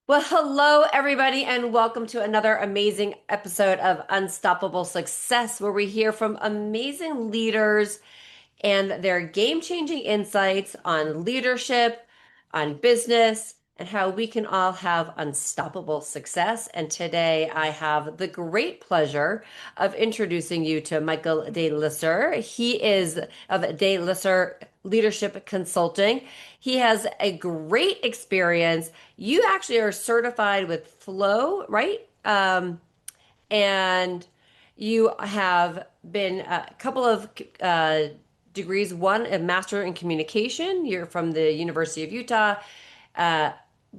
Well, hello, everybody, and welcome to another amazing episode of Unstoppable Success, where we hear from amazing leaders and their game-changing insights on leadership, on business, and how we can all have unstoppable success. And today I have the great pleasure of introducing you to Michael Delisser. He is of Delisser Leadership Consulting. He has a great experience. You actually are certified with Flow, right? And you have been a couple of degrees, one a master in communication. You're from the University of Utah. Uh,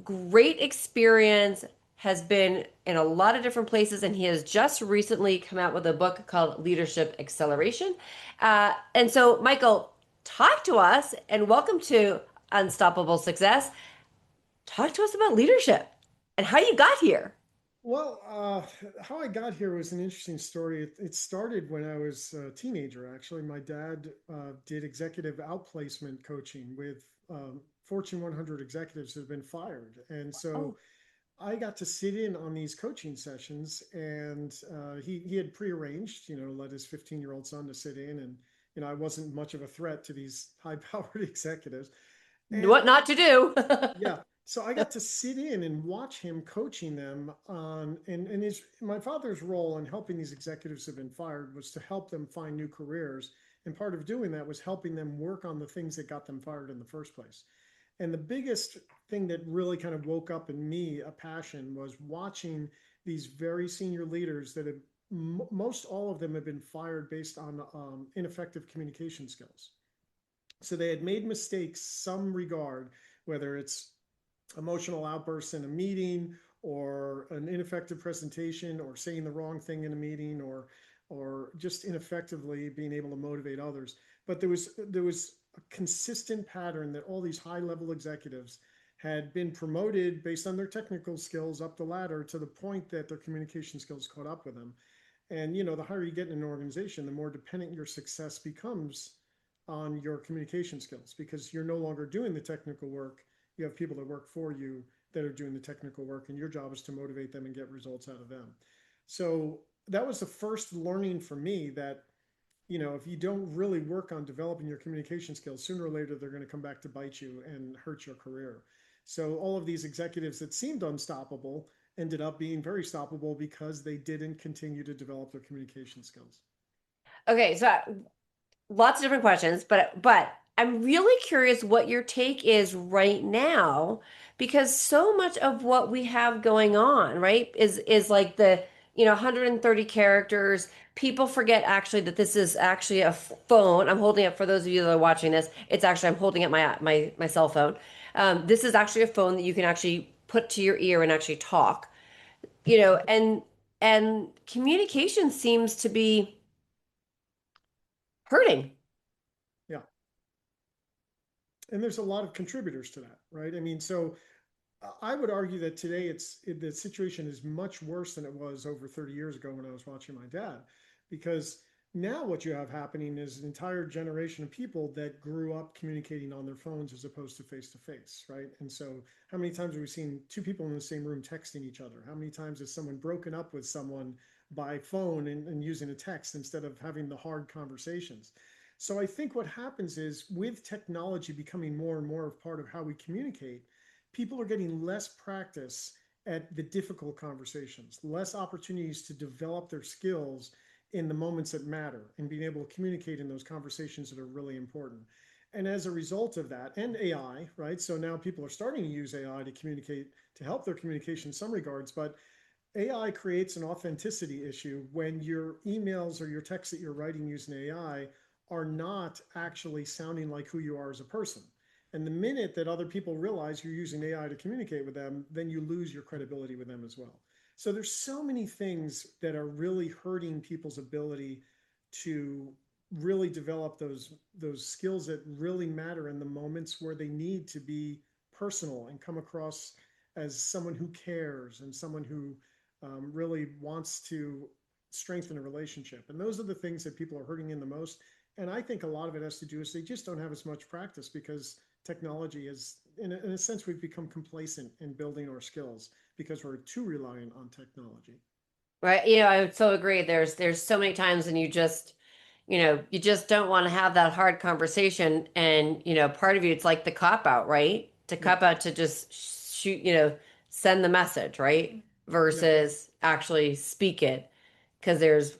Great experience, has been in a lot of different places, and he has just recently come out with a book called Leadership Acceleration. And so, Michael, talk to us and welcome to Unstoppable Success. Talk to us about leadership and how you got here. Well, how I got here was an interesting story. It started when I was a teenager, actually. My dad did executive outplacement coaching with Fortune 100 executives who have been fired. And so Oh, I got to sit in on these coaching sessions, and he had prearranged, let his 15-year-old son to sit in. And, I wasn't much of a threat to these high powered executives. And what not to do. yeah. So I got to sit in and watch him coaching them on, and my father's role in helping these executives who've been fired was to help them find new careers. And part of doing that was helping them work on the things that got them fired in the first place. And the biggest thing that really kind of woke up in me a passion was watching these very senior leaders that have most all of them have been fired based on ineffective communication skills. So they had made mistakes some regard, whether it's emotional outbursts in a meeting or an ineffective presentation or saying the wrong thing in a meeting or just ineffectively being able to motivate others. But there was a consistent pattern that all these high level executives had been promoted based on their technical skills up the ladder to the point that their communication skills caught up with them. And the higher you get in an organization, the more dependent your success becomes on your communication skills because you're no longer doing the technical work. You have people that work for you that are doing the technical work, and your job is to motivate them and get results out of them. So that was the first learning for me that if you don't really work on developing your communication skills, sooner or later they're going to come back to bite you and hurt your career. So all of these executives that seemed unstoppable ended up being very stoppable because they didn't continue to develop their communication skills. Okay, so lots of different questions, but I'm really curious what your take is right now because so much of what we have going on, right, is like the 130 characters. People forget actually that this is actually a phone. I'm holding up for those of you that are watching this. It's actually I'm holding up my cell phone. This is actually a phone that you can actually put to your ear and actually talk. And communication seems to be hurting. Yeah. And there's a lot of contributors to that, right? I mean, so I would argue that today the situation is much worse than it was over 30 years ago when I was watching my dad, because now what you have happening is an entire generation of people that grew up communicating on their phones as opposed to face, right? And so, how many times have we seen two people in the same room texting each other? How many times has someone broken up with someone by phone and using a text instead of having the hard conversations? So, I think what happens is with technology becoming more and more of part of how we communicate, people are getting less practice at the difficult conversations, less opportunities to develop their skills in the moments that matter and being able to communicate in those conversations that are really important. And as a result of that, and AI, right? So now people are starting to use AI to communicate, to help their communication in some regards, but AI creates an authenticity issue when your emails or your texts that you're writing using AI are not actually sounding like who you are as a person. And the minute that other people realize you're using AI to communicate with them, then you lose your credibility with them as well. So there's so many things that are really hurting people's ability to really develop those skills that really matter in the moments where they need to be personal and come across as someone who cares and someone who really wants to strengthen a relationship. And those are the things that people are hurting in the most. And I think a lot of it has to do is they just don't have as much practice because technology is, in a sense, we've become complacent in building our skills because we're too reliant on technology. Right. I would so agree. There's so many times when you just don't want to have that hard conversation. And, part of you, it's like the cop out, right? To Yeah, cop out to just shoot, send the message, right? yeah, Versus actually speak it. Because there's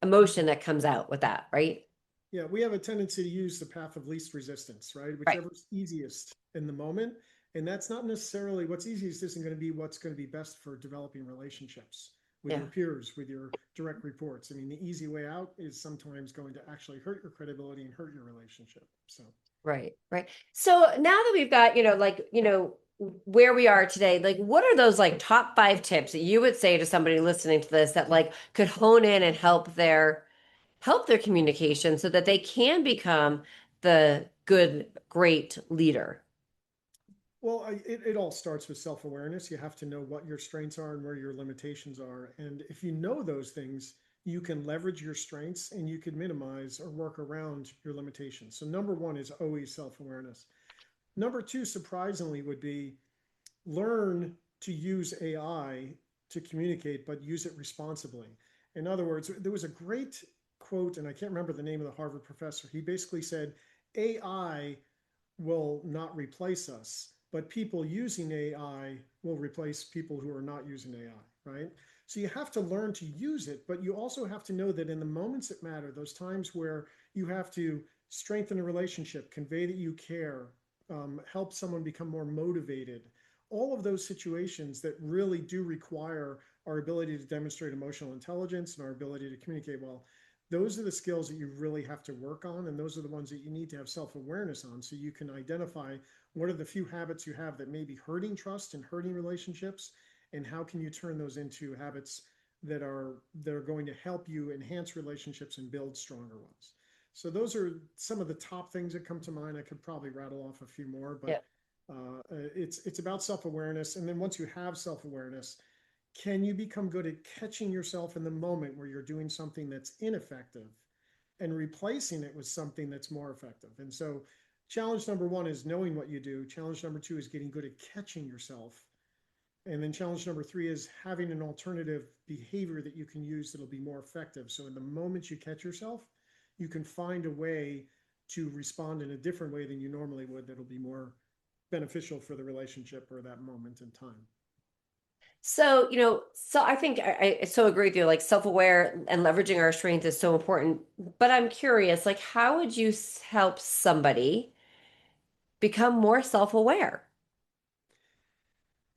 emotion that comes out with that, right? yeah. We have a tendency to use the path of least resistance, right? Right. Whichever's easiest in the moment. And that's not necessarily what's easiest, isn't going to be what's going to be best for developing relationships with your Yeah. peers, with your direct reports. I mean, the easy way out is sometimes going to actually hurt your credibility and hurt your relationship. So, Right. Right. So now that we've got, where we are today, like what are those like top 5 tips that you would say to somebody listening to this that like could hone in and help their communication so that they can become the good, great leader? well, it all starts with self awareness. You have to know what your strengths are and where your limitations are. And if you know those things, you can leverage your strengths and you can minimize or work around your limitations. So, number one is always self awareness. Number two, surprisingly, would be learn to use AI to communicate, but use it responsibly. In other words, there was a great quote, and I can't remember the name of the Harvard professor. He basically said, AI will not replace us, but people using AI will replace people who are not using AI, right? So you have to learn to use it, but you also have to know that in the moments that matter, those times where you have to strengthen a relationship, convey that you care, help someone become more motivated, all of those situations that really do require our ability to demonstrate emotional intelligence and our ability to communicate well, those are the skills that you really have to work on, and those are the ones that you need to have self-awareness on, so you can identify what are the few habits you have that may be hurting trust and hurting relationships, and how can you turn those into habits that are going to help you enhance relationships and build stronger ones. So those are some of the top things that come to mind. I could probably rattle off a few more, but Yeah. it's about self-awareness. And then once you have self-awareness, can you become good at catching yourself in the moment where you're doing something that's ineffective and replacing it with something that's more effective? And so, challenge number one is knowing what you do. Challenge number two is getting good at catching yourself. And then, challenge number three is having an alternative behavior that you can use that'll be more effective. So, in the moment you catch yourself, you can find a way to respond in a different way than you normally would that'll be more beneficial for the relationship or that moment in time. So I think I so agree with you. Like self-aware and leveraging our strengths is so important. But I'm curious, like, how would you help somebody become more self-aware?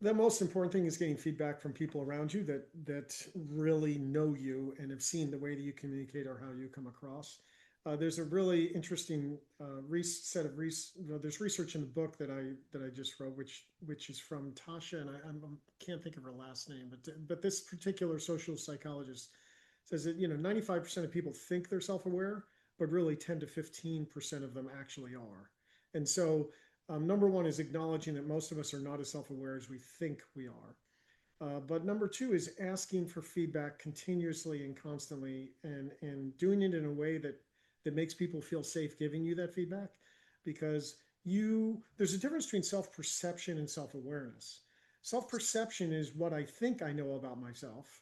The most important thing is getting feedback from people around you that really know you and have seen the way that you communicate or how you come across. There's a really interesting set of there's research in the book that I just wrote, which is from Tasha, and I can't think of her last name, but this particular social psychologist says that 95% of people think they're self-aware, but really 10 to 15% of them actually are. And so number one is acknowledging that most of us are not as self aware as we think we are. But number two is asking for feedback continuously and constantly, and doing it in a way that makes people feel safe giving you that feedback, because there's a difference between self perception and self awareness. Self perception is what I think I know about myself,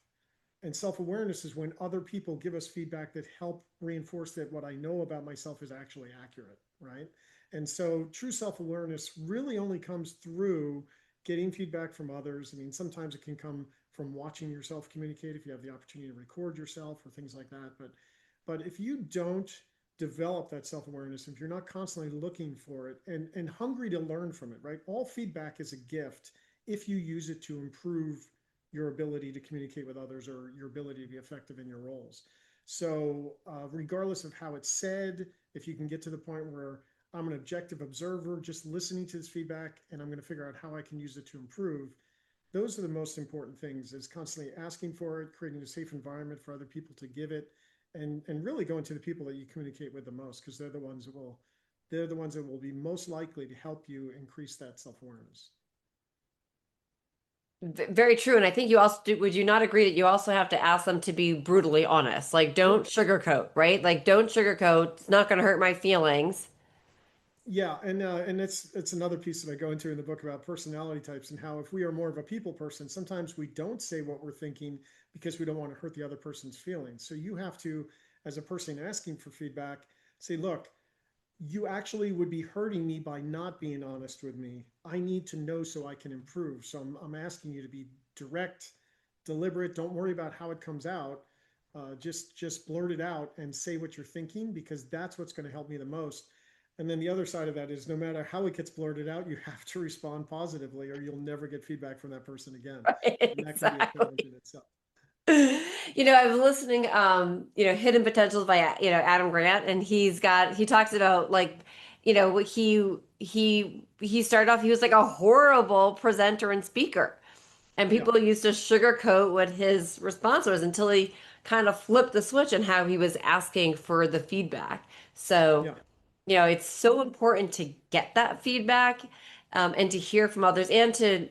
and self awareness is when other people give us feedback that help reinforce that what I know about myself is actually accurate, right? And so true self awareness really only comes through getting feedback from others. I mean, sometimes it can come from watching yourself communicate if you have the opportunity to record yourself or things like that. But if you don't develop that self awareness, if you're not constantly looking for it and hungry to learn from it, right? All feedback is a gift if you use it to improve your ability to communicate with others or your ability to be effective in your roles. So, regardless of how it's said, if you can get to the point where I'm an objective observer, just listening to this feedback, and I'm going to figure out how I can use it to improve. Those are the most important things: is constantly asking for it, creating a safe environment for other people to give it, and really going to the people that you communicate with the most, because they're the ones that will be most likely to help you increase that self awareness. Very true. And I think you also would you not agree that you also have to ask them to be brutally honest? Like, Yeah, don't sugarcoat, right? Like, don't sugarcoat. It's not going to hurt my feelings. Yeah, and it's another piece that I go into in the book about personality types and how if we are more of a people person, sometimes we don't say what we're thinking because we don't want to hurt the other person's feelings. So you have to, as a person asking for feedback, say, look, you actually would be hurting me by not being honest with me. I need to know so I can improve. So I'm asking you to be direct, deliberate. Don't worry about how it comes out. Just blurt it out and say what you're thinking because that's what's going to help me the most. And then the other side of that is no matter how it gets blurted out, you have to respond positively or you'll never get feedback from that person again. Right, And that can be a challenge exactly. in itself. I was listening, Hidden Potentials by, Adam Grant, and he talks about like, he started off, he was like a horrible presenter and speaker. And Yeah, people used to sugarcoat what his response was until he kind of flipped the switch and how he was asking for the feedback. So, yeah. it's so important to get that feedback, and to hear from others and to,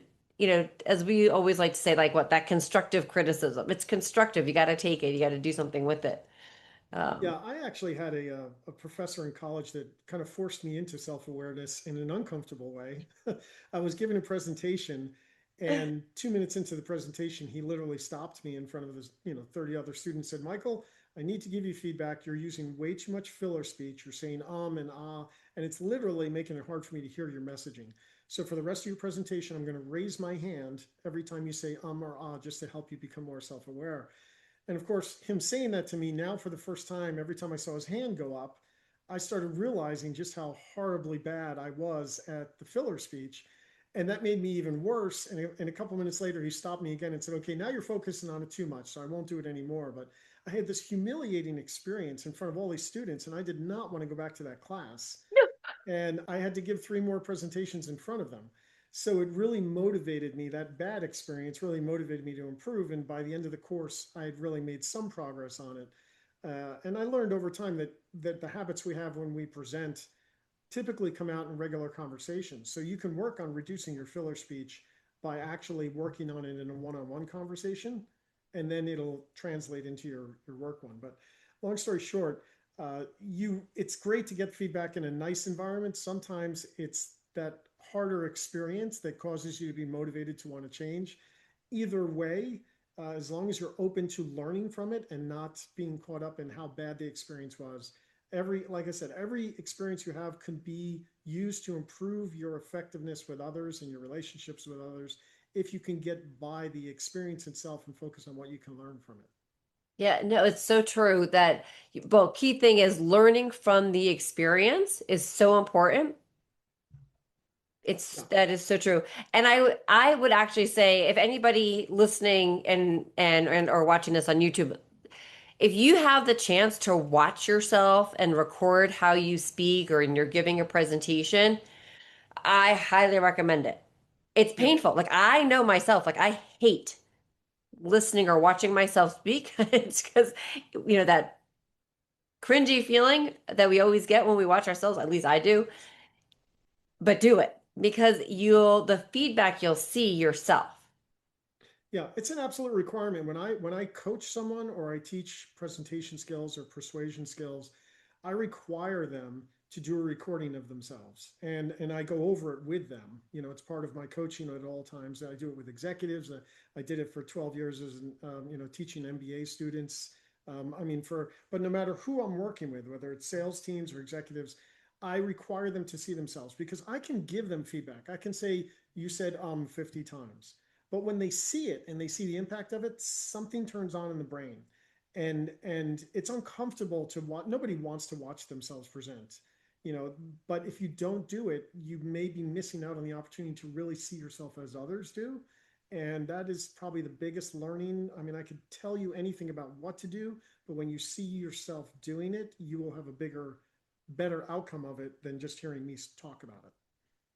as we always like to say, like what that constructive criticism. It's constructive. You got to take it. You got to do something with it. Um, Yeah, I actually had a professor in college that kind of forced me into self-awareness in an uncomfortable way. I was giving a presentation, and 2 minutes into the presentation, he literally stopped me in front of his, 30 other students, said, Michael, I need to give you feedback. You're using way too much filler speech. You're saying and ah, and it's literally making it hard for me to hear your messaging. So for the rest of your presentation, I'm going to raise my hand every time you say or ah, just to help you become more self-aware. And of course, him saying that to me now for the first time, every time I saw his hand go up, I started realizing just how horribly bad I was at the filler speech. And that made me even worse. And a couple minutes later, he stopped me again and said, okay, now you're focusing on it too much. So I won't do it anymore. But I had this humiliating experience in front of all these students, and I did not want to go back to that class and I had to give 3 more presentations in front of them. So it really motivated me. That bad experience really motivated me to improve. And by the end of the course, I had really made some progress on it. And I learned over time that the habits we have when we present typically come out in regular conversations. So you can work on reducing your filler speech by actually working on it in a one-on-one conversation, and then it'll translate into your work one. But long story short, it's great to get feedback in a nice environment. Sometimes it's that harder experience that causes you to be motivated to want to change. Either way, as long as you're open to learning from it and not being caught up in how bad the experience was, like I said, every experience you have can be used to improve your effectiveness with others and your relationships with others if you can get by the experience itself and focus on what you can learn from it. yeah, no, it's so true that, well, key thing is learning from the experience is so important. Yeah, That is so true. And I would actually say if anybody listening and or watching this on YouTube, if you have the chance to watch yourself and record how you speak or when you're giving a presentation, I highly recommend it. It's yeah, painful. Like I know myself, like I hate listening or watching myself speak. It's because, that cringy feeling that we always get when we watch ourselves, at least I do, but do it because the feedback you'll see yourself. yeah. It's an absolute requirement. When I coach someone or I teach presentation skills or persuasion skills, I require them to do a recording of themselves, and I go over it with them. It's part of my coaching at all times. I do it with executives. I did it for 12 years as teaching MBA students. But no matter who I'm working with, whether it's sales teams or executives, I require them to see themselves because I can give them feedback. I can say, you said 50 times. But when they see it and they see the impact of it, something turns on in the brain. And it's uncomfortable to watch. Nobody wants to watch themselves present, but if you don't do it, you may be missing out on the opportunity to really see yourself as others do. And that is probably the biggest learning. I mean, I could tell you anything about what to do, but when you see yourself doing it, you will have a better outcome of it than just hearing me talk about it.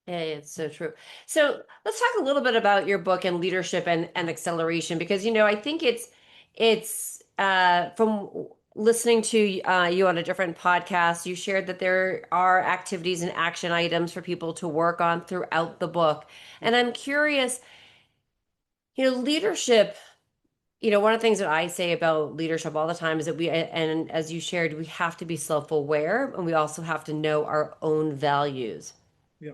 Yeah, it's so true. So let's talk a little bit about your book and leadership and acceleration because I think it's from listening to you on a different podcast, you shared that there are activities and action items for people to work on throughout the book. Yeah. And I'm curious, leadership, One of the things that I say about leadership all the time is that and as you shared, we have to be self-aware and we also have to know our own values. Yeah.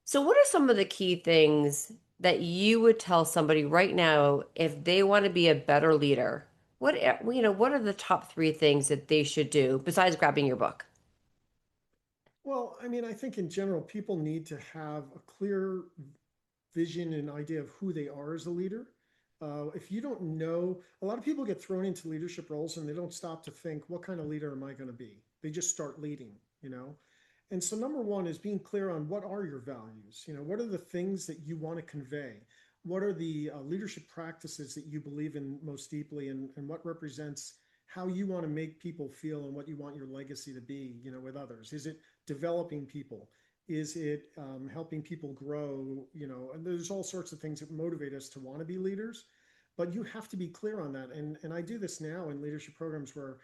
So, what are some of the key things that you would tell somebody right now if they want to be a better leader? What are the top three things that they should do besides grabbing your book? Well, I mean, I think in general, people need to have a clear vision and idea of who they are as a leader. If you don't know, a lot of people get thrown into leadership roles and they don't stop to think, what kind of leader am I going to be? They just start leading, you know? And so, number one is being clear on what are your values? What are the things that you want to convey? What are the leadership practices that you believe in most deeply, and what represents how you want to make people feel and what you want your legacy to be, with others? Is it developing people? Is it helping people grow? And there's all sorts of things that motivate us to want to be leaders, but you have to be clear on that. And I do this now in leadership programs where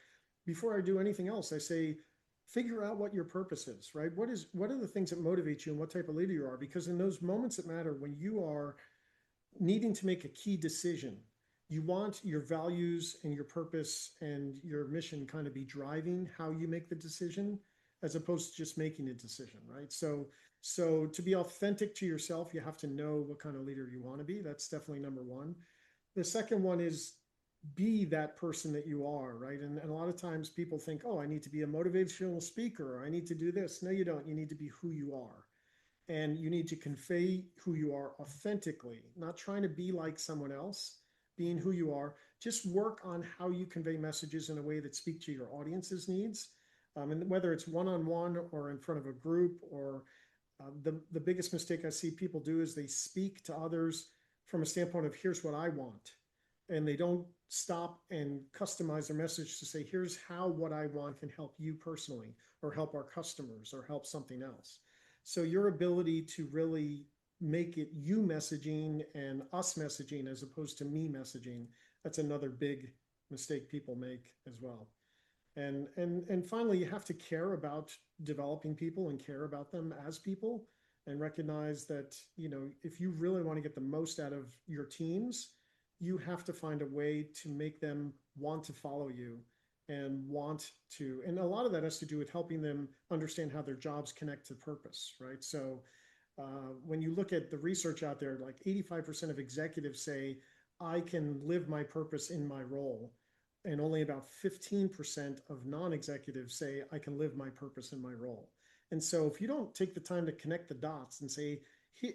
before I do anything else, I say, figure out what your purpose is, right? What are the things that motivate you and what type of leader you are? Because in those moments that matter, when you are needing to make a key decision, you want your values and your purpose and your mission kind of be driving how you make the decision as opposed to just making a decision, right? So to be authentic to yourself, you have to know what kind of leader you want to be. That's definitely number one. The second one is be that person that you are, right? And a lot of times people think, oh, I need to be a motivational speaker, or I need to do this. No, you don't. You need to be who you are. And you need to convey who you are authentically, not trying to be like someone else, being who you are. Just work on how you convey messages in a way that speak to your audience's needs. And whether it's one-on-one or in front of a group, or the biggest mistake I see people do is they speak to others from a standpoint of here's what I want, and they don't stop and customize their message to say here's how what I want can help you personally, or help our customers, or help something else. So your ability to really make it you messaging and us messaging as opposed to me messaging, that's another big mistake people make as well. And finally, you have to care about developing people and care about them as people, and recognize that, if you really want to get the most out of your teams, you have to find a way to make them want to follow you and want to, and a lot of that has to do with helping them understand how their jobs connect to purpose, right? So when you look at the research out there, like 85% of executives say, I can live my purpose in my role. And only about 15% of non executives say, I can live my purpose in my role. And so if you don't take the time to connect the dots and say,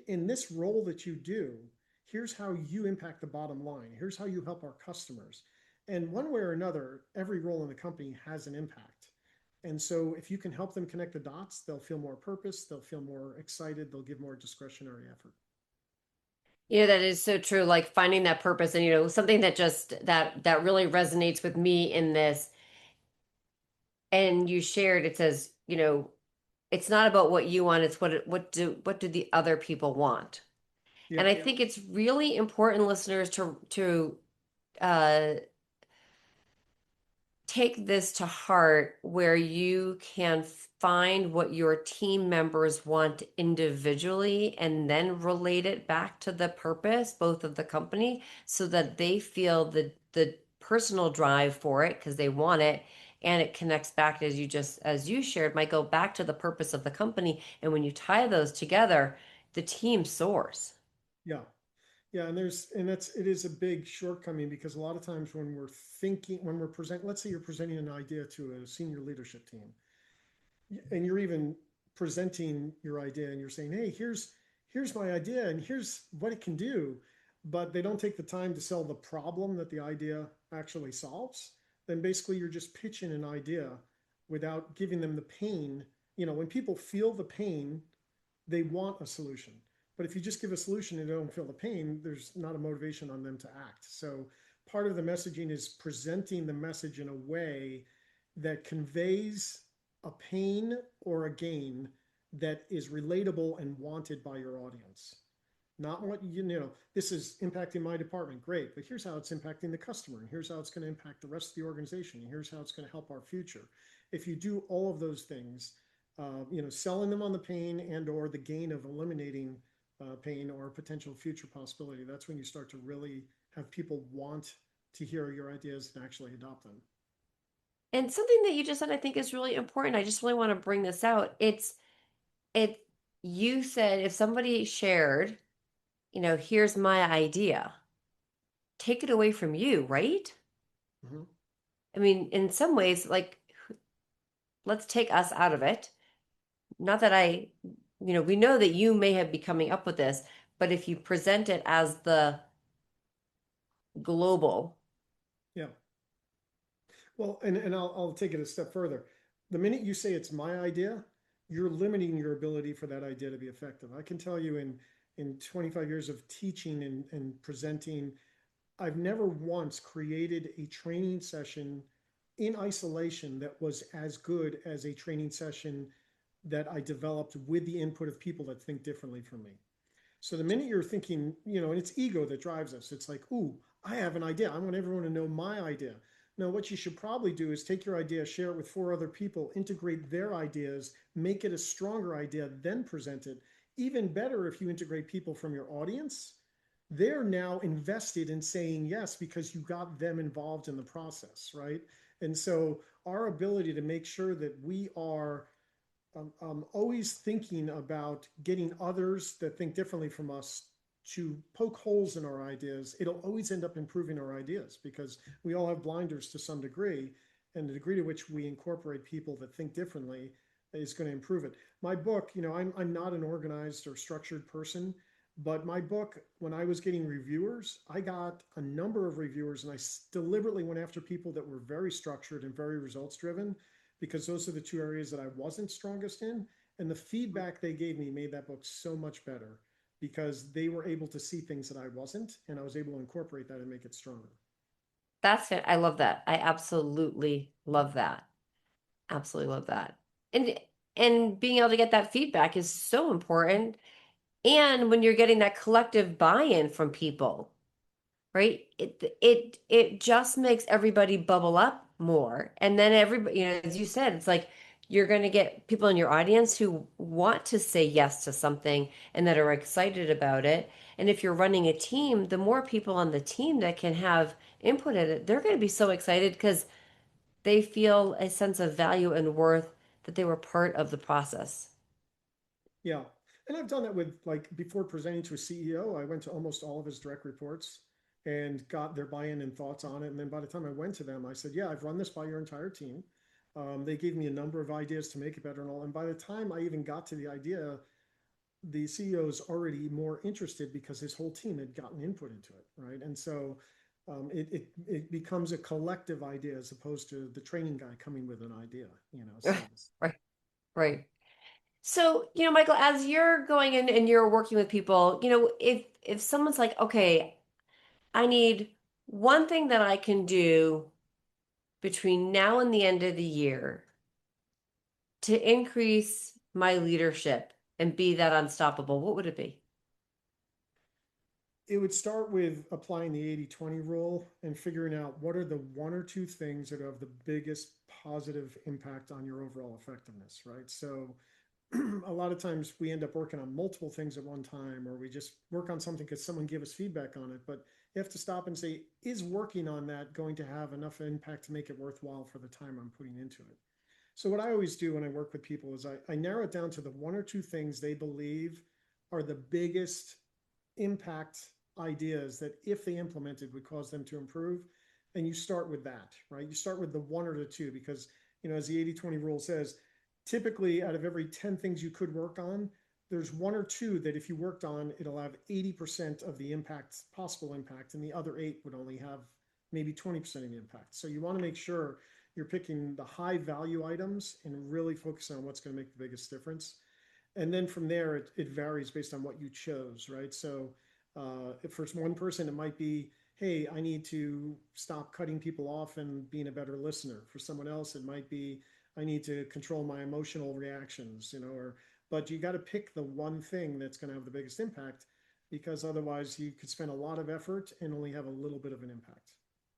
in this role that you do, here's how you impact the bottom line, here's how you help our customers. And one way or another, every role in the company has an impact. And so if you can help them connect the dots, they'll feel more purpose, they'll feel more excited, they'll give more discretionary effort. That is so true. Like finding that purpose, and something that just that really resonates with me in this. And you shared, it says, it's not about what you want, it's what do the other people want. And Yeah. I think it's really important, listeners, to uh take this to heart, where you can find what your team members want individually and then relate it back to the purpose, both of the company, so that they feel the personal drive for it because they want it, and it connects back, as you shared, Michael, back to the purpose of the company. And when you tie those together, the team soars. Yeah. Yeah, and it is a big shortcoming, because a lot of times when we're presenting, let's say you're presenting an idea to a senior leadership team, and you're even presenting your idea and you're saying, hey, here's my idea and here's what it can do, but they don't take the time to sell the problem that the idea actually solves, then basically you're just pitching an idea without giving them the pain. When people feel the pain, they want a solution. But if you just give a solution and they don't feel the pain, there's not a motivation on them to act. So part of the messaging is presenting the message in a way that conveys a pain or a gain that is relatable and wanted by your audience. Not what this is impacting my department, great, but here's how it's impacting the customer, and here's how it's going to impact the rest of the organization, and here's how it's going to help our future. If you do all of those things, selling them on the pain and or the gain of eliminating pain or potential future possibility, that's when you start to really have people want to hear your ideas and actually adopt them. And something that you just said I think is really important. I just really want to bring this out. It you said if somebody shared, here's my idea, take it away from you, right? Mm-hmm. I mean, in some ways, like, let's take us out of it. Not that we know that you may have been coming up with this, but if you present it as the global, Yeah. Well, and I'll take it a step further. The minute you say it's my idea, you're limiting your ability for that idea to be effective. I can tell you in 25 years of teaching and presenting, I've never once created a training session in isolation that was as good as a training session that I developed with the input of people that think differently from me. So the minute you're thinking, and it's ego that drives us, it's like, ooh, I have an idea. I want everyone to know my idea. Now, what you should probably do is take your idea, share it with four other people, integrate their ideas, make it a stronger idea, then present it. Even better if you integrate people from your audience. They're now invested in saying yes because you got them involved in the process, right? And so our ability to make sure that we are always thinking about getting others that think differently from us to poke holes in our ideas, it'll always end up improving our ideas because we all have blinders to some degree. And the degree to which we incorporate people that think differently is going to improve it. My book, I'm not an organized or structured person, but my book, when I was getting reviewers, I got a number of reviewers and I deliberately went after people that were very structured and very results driven because those are the two areas that I wasn't strongest in. And the feedback they gave me made that book so much better because they were able to see things that I wasn't, and I was able to incorporate that and make it stronger. that's it. I love that. I absolutely love that. Absolutely love that. And and being able to get that feedback is so important. And when you're getting that collective buy-in from people, right? It just makes everybody bubble up more. And then everybody, as you said, it's like you're going to get people in your audience who want to say yes to something and that are excited about it. And if you're running a team, the more people on the team that can have input in it, they're going to be so excited because they feel a sense of value and worth that they were part of the process. Yeah. And I've done that with, like, before presenting to a CEO, I went to almost all of his direct reports and got their buy-in and thoughts on it. And then by the time I went to them, I said, yeah, I've run this by your entire team. They gave me a number of ideas to make it better and all. And by the time I even got to the idea, the CEO is already more interested because his whole team had gotten input into it, right? And so it becomes a collective idea as opposed to the training guy coming with an idea. So Right, right. So, Michael, as you're going in and you're working with people, if someone's like, okay, I need one thing that I can do between now and the end of the year to increase my leadership and be that unstoppable, what would it be? it would start with applying the 80-20 rule and figuring out what are the one or two things that have the biggest positive impact on your overall effectiveness, right? So a lot of times we end up working on multiple things at one time, or we just work on something because someone gave us feedback on it. But you have to stop and say, is working on that going to have enough impact to make it worthwhile for the time I'm putting into it? So what I always do when I work with people is I narrow it down to the one or two things they believe are the biggest impact ideas that if they implemented would cause them to improve. And you start with that, right? You start with the one or the two because, as the 80-20 rule says, typically out of every 10 things you could work on, there's one or two that if you worked on, it'll have 80% of the impact, possible impact, and the other eight would only have maybe 20% of the impact. So you want to make sure you're picking the high value items and really focusing on what's going to make the biggest difference. And then from there, it varies based on what you chose, right? So if for one person, it might be, hey, I need to stop cutting people off and being a better listener. For someone else, it might be, I need to control my emotional reactions, but you got to pick the one thing that's going to have the biggest impact because otherwise you could spend a lot of effort and only have a little bit of an impact.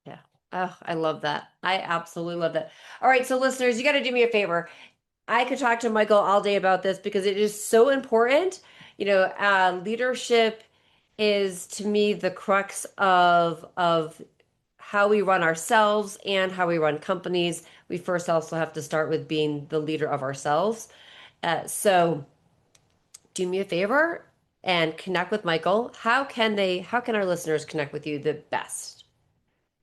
Yeah. Oh, I love that. I absolutely love that. All right, so listeners, you got to do me a favor. I could talk to Michael all day about this because it is so important. Leadership is to me the crux of how we run ourselves and how we run companies, we first also have to start with being the leader of ourselves. So do me a favor and connect with Michael. How can our listeners connect with you the best?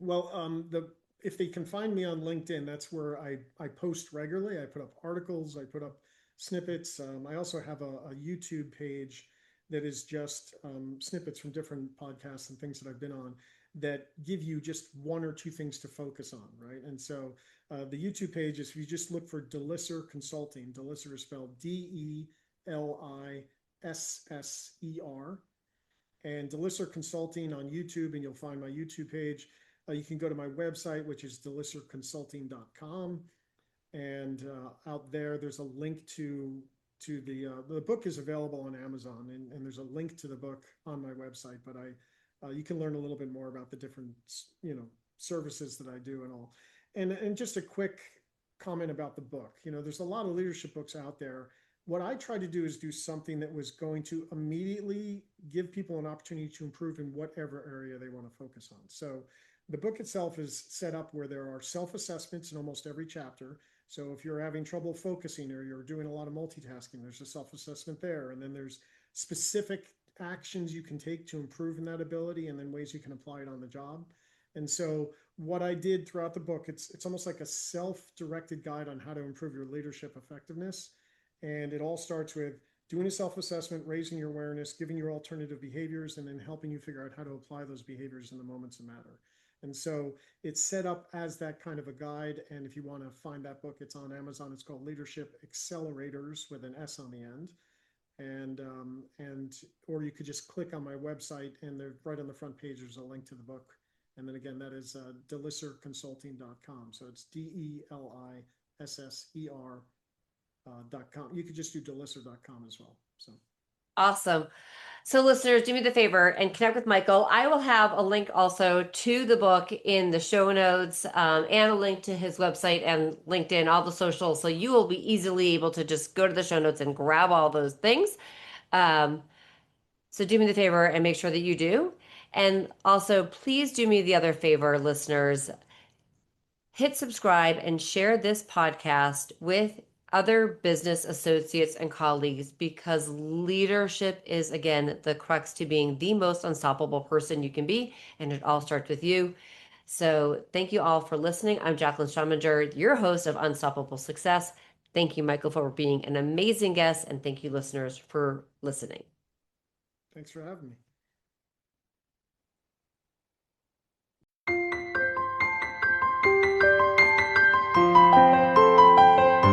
Well, the if they can find me on LinkedIn, that's where I post regularly. I put up articles, I put up snippets. I also have a YouTube page that is just snippets from different podcasts and things that I've been on that give you just one or two things to focus on, right? And so the YouTube page is, if you just look for Delisser Consulting. Delisser is spelled Delisser, and Delisser Consulting on YouTube, and you'll find my YouTube page. You can go to my website, which is delisserconsulting.com, and out there, there's a link to the book is available on Amazon, and there's a link to the book on my website. But you can learn a little bit more about the different services that I do and all. And just a quick comment about the book. There's a lot of leadership books out there. What I tried to do is do something that was going to immediately give people an opportunity to improve in whatever area they want to focus on. So the book itself is set up where there are self-assessments in almost every chapter. So if you're having trouble focusing or you're doing a lot of multitasking, there's a self-assessment there. And then there's specific actions you can take to improve in that ability, and then ways you can apply it on the job. And so what I did throughout the book, it's almost like a self-directed guide on how to improve your leadership effectiveness. And it all starts with doing a self-assessment, raising your awareness, giving your alternative behaviors, and then helping you figure out how to apply those behaviors in the moments that matter. And so it's set up as that kind of a guide. And if you want to find that book, it's on Amazon. It's called Leadership Accelerators with an S on the end. And or you could just click on my website, and right on the front page, there's a link to the book. And then again, that is delisserconsulting.com. So it's DELISSER.com. You could just do delisser.com as well. So Awesome. So, listeners, do me the favor and connect with Michael. I will have a link also to the book in the show notes, and a link to his website and LinkedIn, all the socials. So you will be easily able to just go to the show notes and grab all those things. Um, so do me the favor and make sure that you do. And also, please do me the other favor, listeners. Hit subscribe and share this podcast with other business associates and colleagues, because leadership is, again, the crux to being the most unstoppable person you can be. And it all starts with you. So thank you all for listening. I'm Jaclyn Strominger, your host of Unstoppable Success. Thank you, Michael, for being an amazing guest. And thank you, listeners, for listening. thanks for having me.